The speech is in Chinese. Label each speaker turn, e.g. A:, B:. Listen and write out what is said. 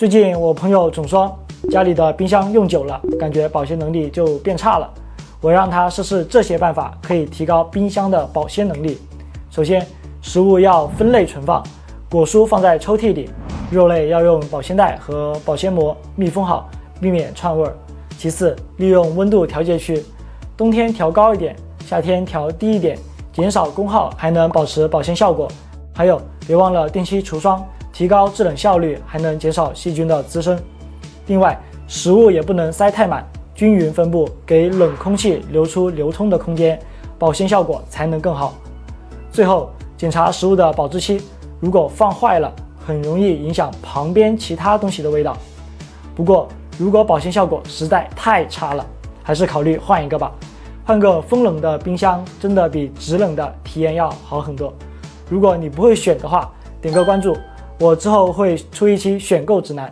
A: 最近我朋友总说家里的冰箱用久了，感觉保鲜能力就变差了。我让他试试这些办法，可以提高冰箱的保鲜能力。首先，食物要分类存放，果蔬放在抽屉里，肉类要用保鲜袋和保鲜膜密封好，避免串味儿。其次，利用温度调节区，冬天调高一点，夏天调低一点，减少功耗，还能保持保鲜效果。还有，别忘了定期除霜，提高制冷效率，还能减少细菌的滋生。另外，食物也不能塞太满，均匀分布，给冷空气留出流通的空间，保鲜效果才能更好。最后，检查食物的保质期，如果放坏了，很容易影响旁边其他东西的味道。不过，如果保鲜效果实在太差了，还是考虑换一个吧。换个风冷的冰箱，真的比直冷的体验要好很多。如果你不会选的话，点个关注，我之后会出一期选购指南。